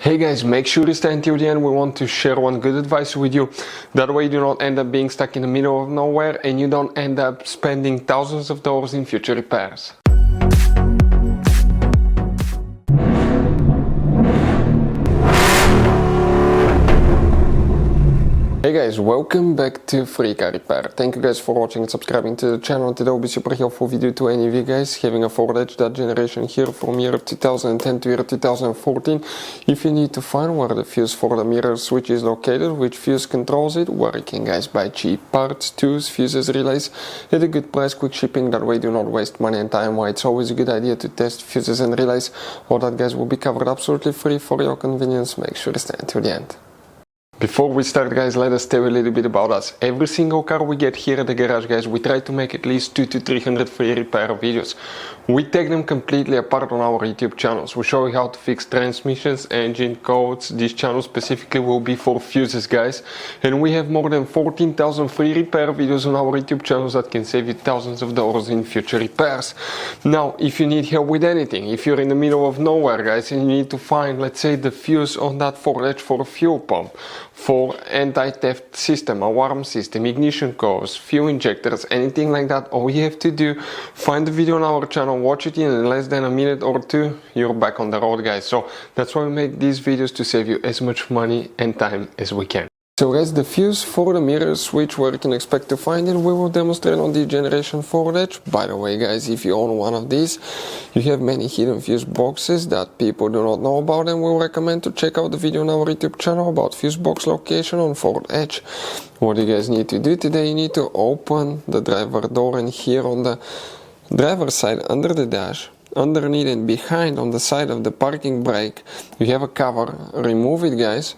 Hey guys, make sure to stay until the end. We want to share one good advice with you. That way you do not end up being stuck in the middle of nowhere and you don't end up spending thousands of dollars in future repairs. Hey guys, welcome back to Free Car Repair. Thank you guys for watching and subscribing to the channel. Today will be super helpful video to any of you guys having a Ford Edge, that generation here from year 2010 to year 2014. If you need to find where the fuse for the mirror switch is located, which fuse controls it, where you can guys buy cheap parts, tools, fuses, relays at a good price, quick shipping, that way do not waste money and time. Why it's always a good idea to test fuses and relays. All that guys will be covered absolutely free for your convenience. Make sure to stay until the end. Before we start guys, let us tell you a little bit about us. Every single car we get here at the garage guys, we try to make at least 200 to 300 free repair videos. We take them completely apart on our YouTube channels. We show you how to fix transmissions, engine codes. This channel specifically will be for fuses guys. And we have more than 14,000 free repair videos on our YouTube channels that can save you thousands of dollars in future repairs. Now, if you need help with anything, if you're in the middle of nowhere guys and you need to find, let's say, the fuse on that Ford Edge for a fuel pump, for anti-theft system, alarm system, ignition codes, fuel injectors, anything like that, all you have to do, find the video on our channel, watch it in less than a minute or two, you're back on the road guys. So that's why we make these videos, to save you as much money and time as we can. So guys, the fuse for the mirror switch, where you can expect to find it, we will demonstrate on the generation Ford Edge. By the way guys, if you own one of these, you have many hidden fuse boxes that people do not know about, and we recommend to check out the video on our YouTube channel about fuse box location on Ford Edge. What you guys need to do today, you need to open the driver door, and here on the driver's side under the dash, underneath and behind on the side of the parking brake, you have a cover. Remove it guys.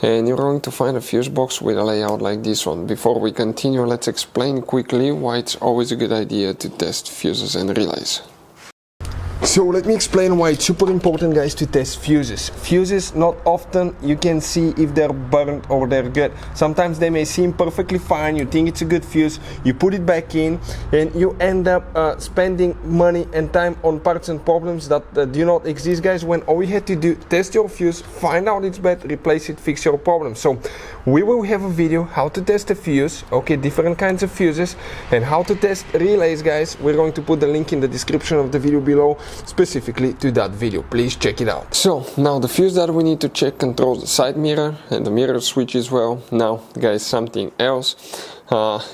And you're going to find a fuse box with a layout like this one. Before we continue, let's explain quickly why it's always a good idea to test fuses and relays. So let me explain why it's super important guys to test fuses. Fuses, not often you can see if they're burnt or they're good. Sometimes they may seem perfectly fine, you think it's a good fuse, you put it back in and you end up spending money and time on parts and problems that do not exist guys, when all you had to do, test your fuse, find out it's bad, replace it, fix your problem. So we will have a video how to test a fuse, okay, different kinds of fuses, and how to test relays guys. We're going to put the link in the description of the video below specifically to that video. Please check it out. So now the fuse that we need to check controls the side mirror and the mirror switch as well. Now guys, something else.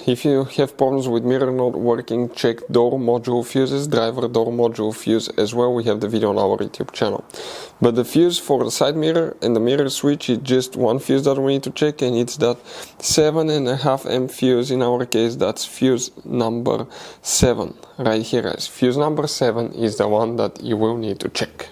If you have problems with mirror not working, check door module fuses, driver door module fuse as well. We have the video on our YouTube channel. But the fuse for the side mirror and the mirror switch is just one fuse that we need to check, and it's that 7.5 amp fuse. In our case, that's fuse number 7 right here guys. Fuse number 7 is the one that you will need to check.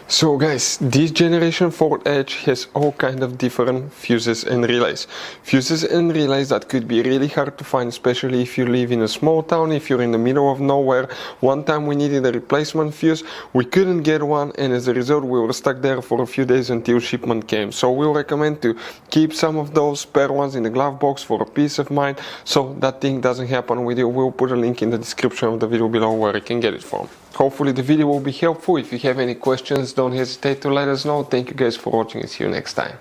So guys, this generation Ford Edge has all kind of different fuses and relays. Fuses and relays that could be really hard to find, especially if you live in a small town, if you're in the middle of nowhere. One time we needed a replacement fuse, we couldn't get one, and as a result we were stuck there for a few days until shipment came. So we'll recommend to keep some of those spare ones in the glove box for a peace of mind, so that thing doesn't happen with you. We'll put a link in the description of the video below where you can get it from. Hopefully the video will be helpful. If you have any questions, don't hesitate to let us know. Thank you guys for watching and see you next time.